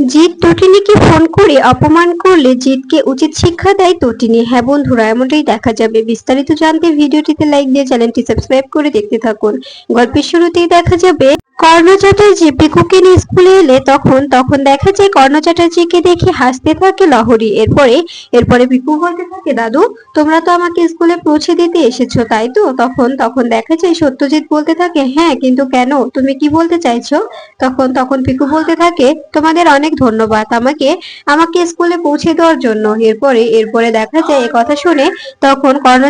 Jeet তটিনীকে phone করে অপমান করলে জিৎকে উচিত শিক্ষা দেয় তটিনী। হ্যাঁ বন্ধুরা, এমনটাই দেখা যাবে। বিস্তারিত জানতে ভিডিওটিতে লাইক দিয়ে চ্যানেলটি সাবস্ক্রাইব করে দেখতে থাকুন। গল্পের শুরুতেই দেখা যাবে কর্ণ চ্যাটার্জি পিকুকে নিয়ে স্কুলে এলে তখন তখন দেখা যায় কর্ণ চ্যাটার্জিকে দেখে হাসতে থাকে লহরী। এরপরে এরপরে পিকু বলতে থাকে, দাদু তোমরা তো আমাকে স্কুলে পৌঁছে দিতে এসেছো তাই তো? তখন তখন দেখা যায় সত্যজিৎ বলতে থাকে, হ্যাঁ কিন্তু কেন, তুমি কি বলতে চাইছো? তখন তখন পিকু বলতে থাকে, তোমাদের অনেক ধন্যবাদ আমাকে আমাকে স্কুলে পৌঁছে দেওয়ার জন্য। এরপরে এরপরে দেখা যায় এই কথা শুনে তখন কর্ণ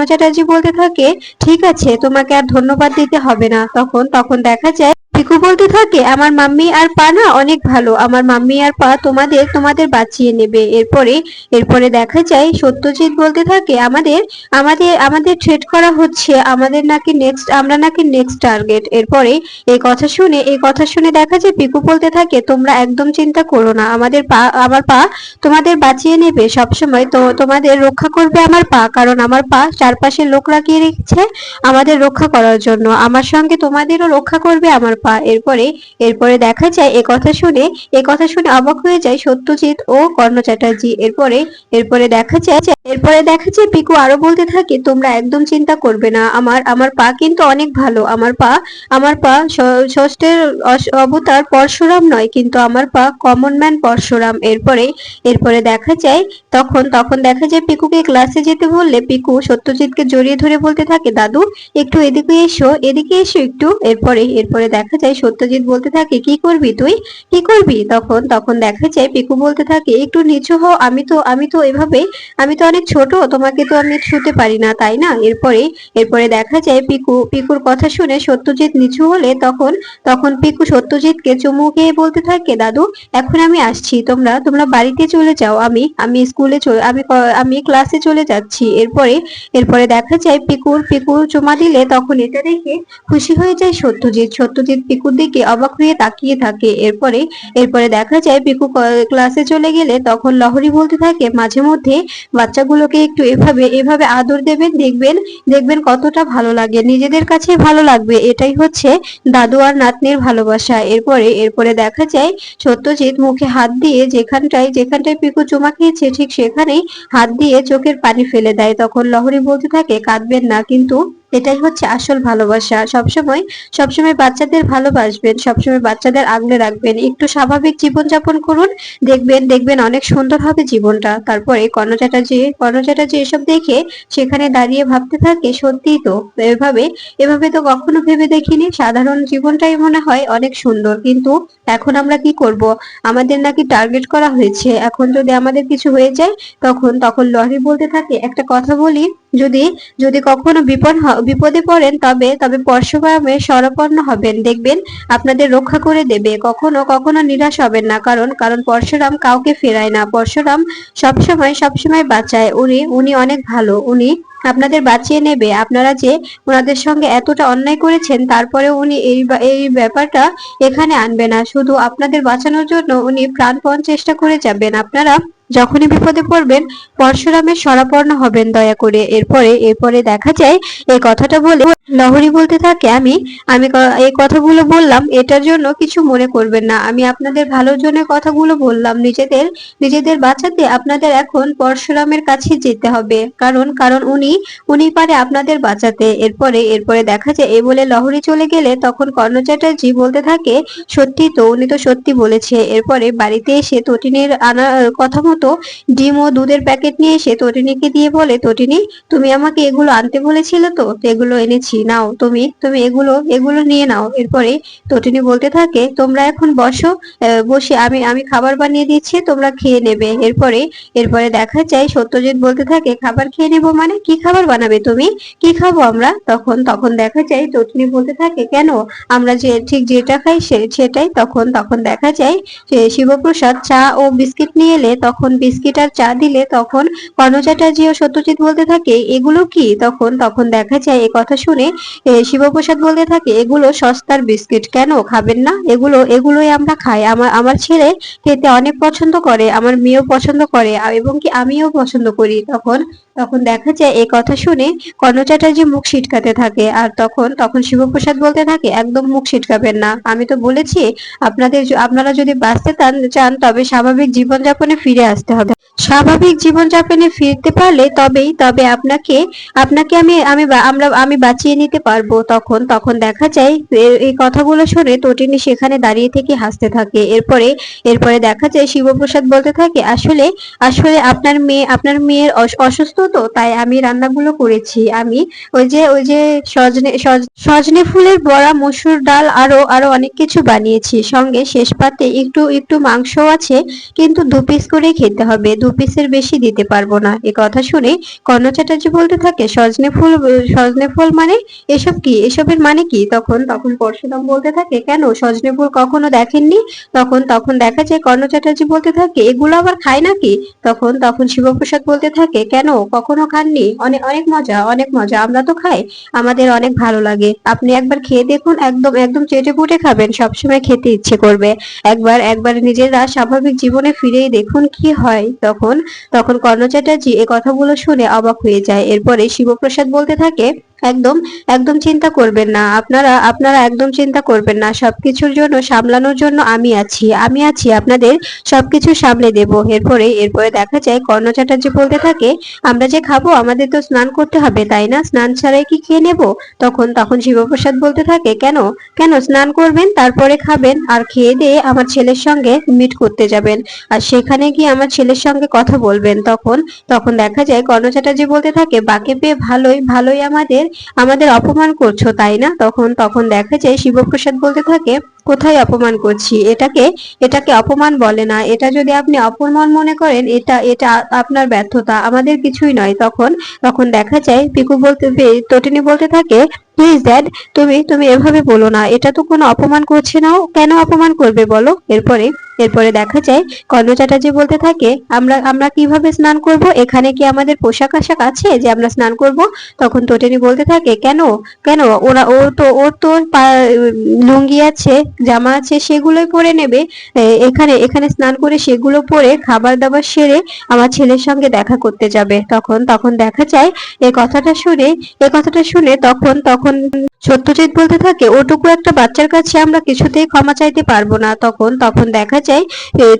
চ্যাটার্জি বলতে থাকে, ঠিক আছে তোমাকে আর ধন্যবাদ দিতে হবে না। তখন তখন দেখা যায় পিকু বলতে থাকে, আমার মাম্মি আর পা না অনেক ভালো, আমার মাম্মি আর পা তোমাদের তোমাদের বাঁচিয়ে নেবে। এরপরে এরপরে দেখা যায় সত্যজিৎ বলতে থাকে, আমাদের আমাদের আমাদের থ্রেট করা হচ্ছে, আমাদের নাকি নেক্সট আমরা নাকি নেক্সট টার্গেট। এরপরে এই কথা শুনে দেখা যায় পিকু বলতে থাকে, তোমরা একদম চিন্তা করো না, আমার পা তোমাদের বাঁচিয়ে নেবে সবসময়, তো তোমাদের রক্ষা করবে আমার পা, কারণ আমার পা চারপাশে লোক লাগিয়ে রেখেছে আমাদের রক্ষা করার জন্য, আমার সঙ্গে তোমাদেরও রক্ষা করবে আমার পা। এরপরে এরপরে দেখা যায় এ কথা শুনে অবাক হয়ে যায় সত্যজিৎ ও কর্ণ চ্যাটার্জি। এরপরে দেখা যায় পিকু আরো বলতে থাকে, তোমরা একদম চিন্তা করবে না, আমার আমার পা কিন্তু অনেক ভালো, আমার পা ষষ্ঠের অবতার পরশুরাম নয়, কিন্তু আমার পা কমন ম্যান পরশুরাম। এরপরে এরপরে দেখা যায় তখন দেখা যায় পিকুকে ক্লাসে যেতে বললে পিকু সত্যজিৎকে জড়িয়ে ধরে বলতে থাকে, দাদু একটু এদিকে এসো একটু। এরপরে দেখা যায় সত্যজিৎ বলতে থাকে, কি করবি তুই, কি করবি? তখন তখন দেখা যায় পিকু বলতে থাকে, একটু নিচু হও, আমি তো এভাবে আমি তো অনেক ছোট, তোমাকে তো আমি ছুতে পারি না তাই না? এরপরে দেখা যায় পিকুর কথা শুনে সত্যজিৎ নিচু হলে তখন তখন পিকু সত্যজিৎকে চুমু খেয়ে বলতে থাকে, দাদু এখন আমি আসছি, তোমরা তোমরা বাড়িতে চলে যাও, আমি স্কুলে আমি ক্লাসে চলে যাচ্ছি। এরপরে দেখা যায় পিকুর চুমা দিলে তখন এটা দেখে খুশি হয়ে যায় সত্যজিৎ পিকুর দিকে অবাক হয়ে তাকিয়ে থাকে। এরপরে দেখা যায় পিকু ক্লাসে চলে গেলে তখন লহরী বলতে থাকে, মাঝে মধ্যে বাচ্চাগুলোকে একটু এভাবে এভাবে আদর দেবেন, দেখবেন দেখবেন কতটা ভালো লাগে, নিজেদের কাছে ভালো লাগবে, এটাই হচ্ছে দাদু আর নাতনির ভালোবাসা। এরপরে দেখা যায় সত্যজিৎ মুখে হাত দিয়ে যেখানটায় পিকু চুমা খেয়েছে ঠিক সেখানেই হাত দিয়ে চোখের পানি ফেলে দেয়। তখন লহরী বলতে থাকে, কাঁদবেন না, কিন্তু এটাই হচ্ছে আসল ভালোবাসা, সবসময় সবসময় বাচ্চাদের ভালোবাসবেন, সবসময় বাচ্চাদের আগলে রাখবেন, একটু স্বাভাবিক জীবনযাপন করুন, দেখবেন অনেক সুন্দর হবে জীবনটা। তারপরে কর্ণ চ্যাটার্জি এসব দেখে সেখানে দাঁড়িয়ে ভাবতে থাকে, সত্যিই তো, এভাবে এভাবে তো কখনো ভেবে দেখিনি, সাধারণ জীবনটাই মনে হয় অনেক সুন্দর, কিন্তু এখন আমরা কি করব, আমাদের নাকি টার্গেট করা হয়েছে, এখন যদি আমাদের কিছু হয়ে যায়। তখন লরি বলতে থাকে, একটা কথা বলি, যদি যদি কখনো বিপদে পড়েন তবে তবে পরশুরামের শরণাপন্ন হবেন, দেখবেন আপনাদের রক্ষা করে দেবে, কখনো কখনো নিরাশ হবেন না, কারণ কারণ পরশুরাম কাউকে ফেরায় না, পরশুরাম সবসময় বাঁচায়, উনি উনি অনেক ভালো, উনি আপনাদের বাঁচিয়ে নেবে। আপনারা যে ওনাদের সঙ্গে এতটা অন্যায় করেছেন তারপরে উনি এই ব্যাপারটা এখানে আনবে না, শুধু আপনাদের বাঁচানোর জন্য উনি প্রাণপণ চেষ্টা করে যাবেন, আপনারা যখনই বিপদে পড়বেন পরশুরামের শরণাপন্ন হবেন দয়া করে। এরপরে দেখা যায় এই কথাটা বলে লহরী বলতে থাকে, আমি আমি এই কথাগুলো বললাম এটার জন্য কিছু মনে করবেন না, আমি আপনাদের ভালোর জন্য কথাগুলো বললাম, নিজেদের নিজেদের বাঁচাতে আপনাদের এখন পরশুরামের কাছে যেতে হবে, কারণ কারণ উনি উনি পারে আপনাদের বাঁচাতে। এরপরে দেখা যায় এ বলে লহরী চলে গেলে তখন কর্ণ চ্যাটার্জি বলতে থাকে, সত্যি তো, উনি তো সত্যি বলেছে। এরপরে বাড়িতে এসে তটিনীর আনা কথা মতো ডিম ও দুধের প্যাকেট নিয়ে এসে তটিনীকে দিয়ে বলে, তটিনী তুমি আমাকে এগুলো আনতে বলেছিলে তো, এগুলো এনেছি, নাও, তুমি তুমি এগুলো এগুলো নিয়ে নাও। এরপরে তটিনী বলতে থাকে, তোমরা এখন বসো, বসে আমি আমি খাবার বানিয়ে দিচ্ছি, তোমরা খেয়ে নেবে। এরপরে দেখা যায় সত্যজিৎ বলতে থাকে, খাবার খেয়ে নেবো মানে, কি খাবার বানাবে তুমি, কি খাবো আমরা? তখন দেখা যায় তটিনী বলতে থাকে, কেন, আমরা যে ঠিক যেটা খাই সেটাই। তখন দেখা যায় যে শিবপ্রসাদ চা ও বিস্কিট নিয়ে এলে তখন বিস্কিট আর চা দিলে তখন কর্ণ চ্যাটার্জি ও সত্যজিৎ বলতে থাকে, এগুলো কি? তখন দেখা যায় এ কথা শুনে শিবপ্রসাদ বলতে থাকে, এগুলো সস্তার বিস্কিট, কেন খাবেন না, এগুলোই আমরা খাই, আমার আমার ছেলে খেতে অনেক পছন্দ করে, আমার মেয়েও পছন্দ করে, এবং কি আমিও পছন্দ করি। তখন দেখা যায় এই কথা শুনে কর্ণ চ্যাটার্জি মুখ সিটকাতে থাকে, আর তখন তখন শিবপ্রসাদ বলতে থাকে, একদম মুখ সিটকাবেন না, আমি তো বলেছি আপনারা যদি বাঁচতে চান তবে স্বাভাবিক জীবনযাপনে ফিরে আসতে হবে। স্বাভাবিক জীবনযাপনে ফিরতে পারলে তবে আপনাকে আপনাকে আমি আমি বা- আমরা আমি বাঁচিয়ে নিতে পারবো। তখন তখন দেখা যায় এই কথাগুলো শুনে তটিনী সেখানে দাঁড়িয়ে থেকে হাসতে থাকে। এরপরে এরপরে দেখা যায় শিবপ্রসাদ বলতে থাকে, আসলে আসলে আপনার মেয়ের অসুস্থ, তো তাই আমি রান্নাগুলো করেছি। আমি ওই যে সজনে ফুলের বড়া, মসুর ডাল, আরো আরো অনেক কিছু বানিয়েছি, সঙ্গে শেষ পাতে একটু একটু মাংসও আছে, কিন্তু 2 পিস করে খেতে হবে, 2 পিসের বেশি দিতে পারবো না। এ কথা শুনে কর্ণ চ্যাটার্জি বলতে থাকে, সজনে ফুল মানে এসব কি, এসবের মানে কি? তখন তখন পরশুরাম বলতে থাকে, কেন সজনে ফুল কখনো দেখেননি? তখন তখন দেখা যায় কর্ণ চ্যাটার্জি বলতে থাকে, এগুলো আবার খায় নাকি? তখন তখন শিবপ্রসাদ বলতে থাকে, কেন কখনো খাননি? অনেক অনেক মজা, অনেক মজা, আমরা তো খাই, আমাদের অনেক ভালো লাগে, আপনি একবার খেয়ে দেখুন, একদম একদম চেটে পুটে খাবেন, সবসময় খেতে ইচ্ছে করবে, একবার একবার নিজেরা স্বাভাবিক জীবনে ফিরেই দেখুন কি হয়। তখন তখন কর্ণ চ্যাটার্জি এ কথাগুলো শুনে অবাক হয়ে যায়। এরপরে শিবপ্রসাদ বলতে থাকে, একদম একদম চিন্তা করবেন না, আপনারা একদম চিন্তা করবেন না, সবকিছুর জন্য সামলানোর জন্য আমি আছি, আপনাদের সবকিছু সামলে দেব। এরপরে দেখা যায় কর্ণ চ্যাটার্জি বলতে থাকে, আমরা যে খাবো আমাদের তো স্নান করতে হবে, তাই না? স্নান ছাড়াই কি খেয়ে নেব? তখন তখন শিবপ্রসাদ বলতে থাকে, কেন কেন স্নান করবেন, তারপরে খাবেন, আর খেয়ে দিয়ে আমার ছেলের সঙ্গে মিট করতে যাবেন, আর সেখানে গিয়ে আমার ছেলের সঙ্গে কথা বলবেন। তখন তখন দেখা যায় কর্ণ চ্যাটার্জি বলতে থাকে, বাকে পেয়ে ভালোই ভালোই আমাদের আমাদের অপমান করছো, তাই না? তখন তখন দেখা যায় শিবপ্রসাদ বলতে থাকে, কোথায় অপমান করছি? এটাকে অপমান বলে না, এটা যদি আপনি অপমান মনে করেন, এটা এটা আপনার ব্যর্থতা, আমাদের কিছুই নয়। তখন তখন দেখা যায় তটিনী বলতে থাকে, প্লিজ ড্যাড, তুমি তুমি এভাবে বলো না, এটা তো কোনো অপমান করছে না, ও কেন অপমান করবে বলো? এরপরে দেখা যায় কর্ণ চ্যাটার্জি বলতে থাকে, আমরা আমরা কিভাবে স্নান করব? এখানে কি আমাদের পোশাক আশাক আছে যে আমরা স্নান করব? তখন তটিনী বলতে থাকে, কেন কেন ওর তো লুঙ্গি আছে, জামা আছে, সেগুলোই পরে নেবে, এখানে স্নান করে সেগুলো পরে খাবার দাবার সেরে আমার ছেলের সঙ্গে দেখা করতে যাবে। তখন তখন দেখা যায় এ কথাটা শুনে তখন তখন সত্যজিৎ বলতে থাকে, ওটুকু একটা বাচ্চার কাছে আমরা কিছুতেই ক্ষমা চাইতে পারবো না। তখন তখন দেখা যায়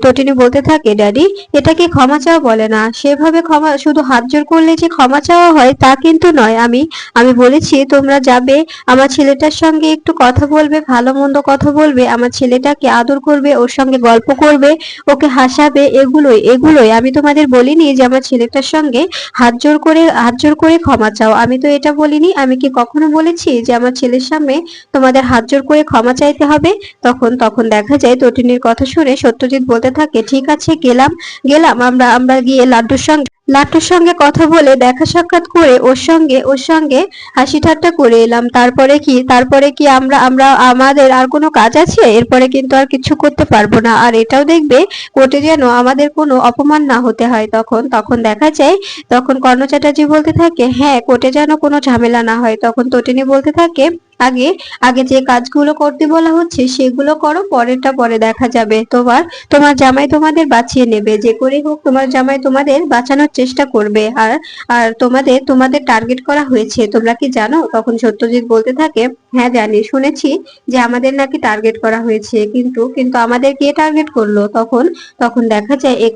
তটিনী বলতে থাকে, ড্যাডি, এটাকে ক্ষমা চাওয়া বলে না, সেভাবে ক্ষমা শুধু হাত জোর করলে যে ক্ষমা চাওয়া হয় তা কিন্তু নয়। আমি আমি বলেছি তোমরা যাবে, আমার ছেলেটার সঙ্গে একটু কথা বলবে, ভালো মন্দ কথা বলবে, আমার ছেলেটাকে আদর করবে, ওর সঙ্গে গল্প করবে, ওকে হাসাবে, এগুলোই আমি তোমাদের বলিনি যে আমার ছেলেটার সঙ্গে হাত জোর করে ক্ষমা চাও, আমি তো এটা বলিনি। আমি কি কখনো বলেছি যে আমার ছেলের সামনে তোমাদের হাত জোর করে ক্ষমা চাইতে হবে? তখন তখন দেখা যায় তটিনীর কথা শুনে সত্যজিৎ বলতে থাকে, ঠিক আছে, গেলাম গেলাম আমরা আমরা গিয়ে লাট্টুর সঙ্গে কথা বলে দেখা সাক্ষাৎ করে ওর সঙ্গে হাসি ঠাট্টা করে এলাম, তারপরে কি আমরা আমরা আমাদের আর কোনো কাজ আছে? এরপরে কিন্তু আর কিছু করতে পারবো না, আর এটাও দেখবে কোর্টে যেন আমাদের কোনো অপমান না হতে হয়। তখন তখন দেখা যায় তখন কর্ণ চ্যাটার্জি বলতে থাকে, হ্যাঁ, কোর্টে যেন কোনো ঝামেলা না হয়। তখন তটিনী বলতে থাকে, আগে আগে যে কাজগুলো করতে বলা হচ্ছে সেগুলো করো, পরেরটা পরে দেখা যাবে। তোমার তোমার জামাই তোমাদের বাঁচিয়ে নেবে, যে করেই হোক তোমার জামাই তোমাদের বাঁচানোর চেষ্টা করবে, আর আর তোমাদের টার্গেট করা হয়েছে, তোমরা কি জানো? তখন সত্যজিৎ বলতে থাকে, হ্যাঁ জানি, শুনেছি যে আমাদের নাকি টার্গেট করা হয়েছে, কিন্তু কিন্তু আমাদের কে টার্গেট করলো? তখন তখন দেখা যায় এ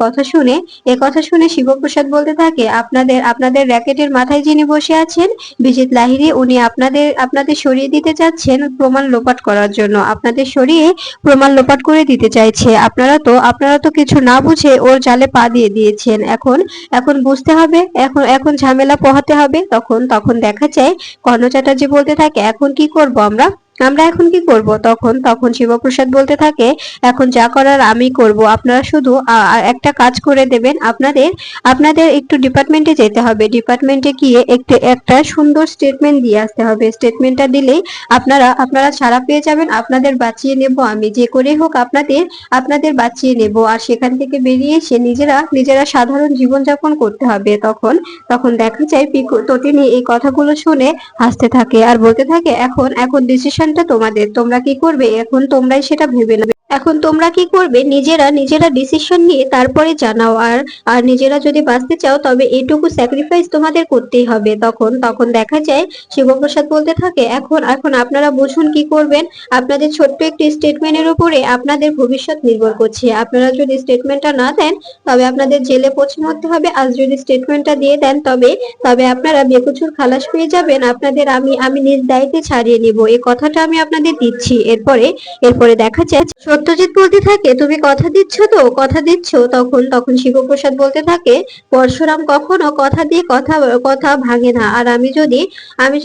কথা শুনে শিবপ্রসাদ বলতে থাকে, আপনাদের আপনাদের র্যাকেটের মাথায় যিনি বসে আছেন, বিজিত লাহিড়ী, উনি আপনাদের আপনাদের সরিয়ে দিতে চাচ্ছেন প্রমাণ লোপাট করার জন্য, আপনাদের সরিয়ে প্রমাণ লোপাট করে দিতে চাইছে। আপনারা তো কিছু না বুঝে ওর জালে পা দিয়ে দিয়েছেন, এখন এখন বুঝতে হবে, এখন এখন ঝামেলা পোহাতে হবে। তখন তখন দেখা যায় কর্ণ চ্যাটার্জি বলতে থাকে, এখন কি করব আমরা আমরা এখন কি করব? তখন তখন শিবপ্রসাদ বলতে থাকে, এখন যা করার আমি করব, আপনারা শুধু একটা কাজ করে দেবেন, আপনাদের আপনাদের একটু ডিপার্টমেন্টে যেতে হবে, ডিপার্টমেন্টে গিয়ে একটা সুন্দর স্টেটমেন্ট দিয়ে আসতে হবে, স্টেটমেন্টটা দিলেই আপনারা ছাড়া পেয়ে যাবেন, আপনাদের বাঁচিয়ে নেব আমি, যে করে হোক আপনাদের আপনাদের বাঁচিয়ে নেব, আর সেখান থেকে বেরিয়ে এসে নিজেরা নিজেরা সাধারণ জীবনযাপন করতে হবে। তখন তখন দেখা যায় তটিনী এই কথাগুলো শুনে হাসতে থাকে আর বলতে থাকে, এখন এখন ডিসিশনটা তোমাদের, তোমরা কি করবে এখন তোমরাই সেটা ভেবে নেবে। এখন তোমরা কি করবে, নিজেরা নিজেরা ডিসিশন নিয়ে তারপরে জানাও। আর আর নিজেরা যদি বাঁচতে চাও তবে এটুকু স্যাক্রিফাইস তোমাদের করতেই হবে। তখন তখন দেখা যায় শিবপ্রসাদ বলতে থাকে, এখন এখন আপনারা বুঝুন কি করবেন। আপনাদের ছোট্ট একটি স্টেটমেন্টের উপরে আপনাদের ভবিষ্যৎ নির্ভর করছে। আপনারা যদি স্টেটমেন্টটা না দেন তবে আপনাদের জেলে পৌঁছে মরতে হবে। আর যদি স্টেটমেন্টটা দিয়ে দেন তবে তবে আপনারা বেকসুর খালাস পেয়ে যাবেন। আপনাদের আমি আমি নিজ দায়িত্বে ছাড়িয়ে নিব, এই কথাটা আমি আপনাদের দিচ্ছি। এরপরে এরপরে দেখা যায় সত্যজিৎ বলতে থাকে, তুমি কথা দিচ্ছ তো, কথা দিচ্ছ। তখন তখন শিবপ্রসাদ বলতে থাকে, পরশুরাম কখনো কথা দিয়ে কথা কথা ভাঙে না। আর আমি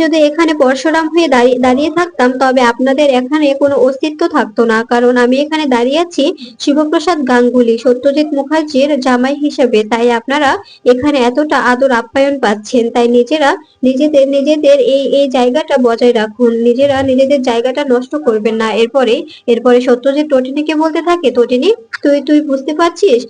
যদি এখানে পরশুরাম হয়ে দাঁড়িয়ে দাঁড়িয়ে থাকতাম তবে আপনাদের এখানে কোনো অস্তিত্ব থাকতো না। কারণ আমি এখানে দাঁড়িয়ে আছি শিবপ্রসাদ গাঙ্গুলি, সত্যজিৎ মুখার্জির জামাই হিসেবে। তাই আপনারা এখানে এতটা আদর আপ্যায়ন পাচ্ছেন। তাই নিজেরা নিজেদের নিজেদের এই এই জায়গাটা বজায় রাখুন, নিজেরা নিজেদের জায়গাটা নষ্ট করবেন না। এরপরে এরপরে সত্যজিৎ তটিনীকে বলতে থাকে, তটিনী, তুই তুই বুঝতে পারছিস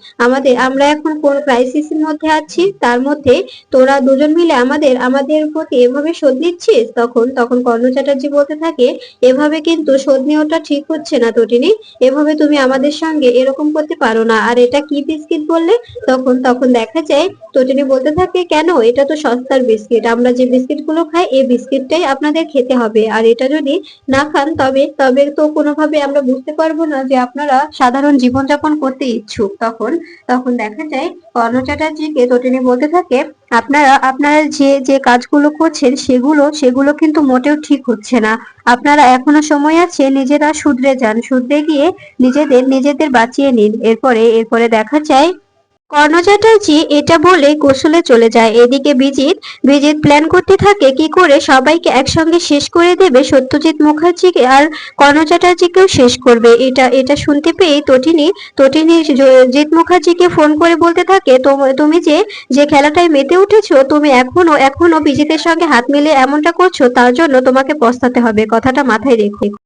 আমরা এখন কোন ক্রাইসিসের মধ্যে আছি? তার মধ্যে তোরা দুজন মিলে আমাদের আমাদের প্রতি এভাবে শোধ নিচ্ছিস। তখন তখন কর্ণ চ্যাটার্জি বলতে থাকে, এভাবে কিন্তু শোধ নেওয়াটা ঠিক হচ্ছে না তটিনী, এভাবে তুমি আমাদের সঙ্গে এরকম করতে পারো না। আর এটা কি বিস্কিট বললে? তখন তখন দেখা যায় তটিনী বলতে থাকে, কেন, এটা তো সস্তার বিস্কিট, আমরা যে বিস্কিট গুলো খাই এই বিস্কিটটাই আপনাদের খেতে হবে। আর এটা যদি না খান তবে তবে তো কোনোভাবে আমরা বুঝতে পারবো না যে আপনারা সাধারণ জীবনযাপন করতে ইচ্ছুক। তখন তখন দেখা যায় কর্ণ চ্যাটার্জিকে তটিনী বলতে থাকে, আপনারা আপনারা যে যে কাজগুলো করছেন সেগুলো সেগুলো কিন্তু মোটেও ঠিক হচ্ছে না। আপনারা এখনো সময় আছে, নিজেরা শুধরে যান, শুধরে গিয়ে নিজেদের নিজেদের বাঁচিয়ে নিন। এরপরে এরপরে দেখা যায় কর্ণ চ্যাটার্জি এটা বলে গোসলে চলে যায়। এদিকে বিজিত বিজিত প্ল্যান করতে থাকে কি করে সবাইকে একসঙ্গে শেষ করে দেবে, সত্যজিৎ মুখার্জিকে আর কর্ণ চ্যাটার্জিকেও শেষ করবে। এটা এটা শুনতে পেয়ে তটিনী তটিনী জিৎ মুখার্জিকে ফোন করে বলতে থাকে, তুমি যে যে খেলাটায় মেতে উঠেছো, তুমি এখনো এখনো বিজিতের সঙ্গে হাত মিলিয়ে এমনটা করছো, তার জন্য তোমাকে পস্তাতে হবে, কথাটা মাথায় রেখো।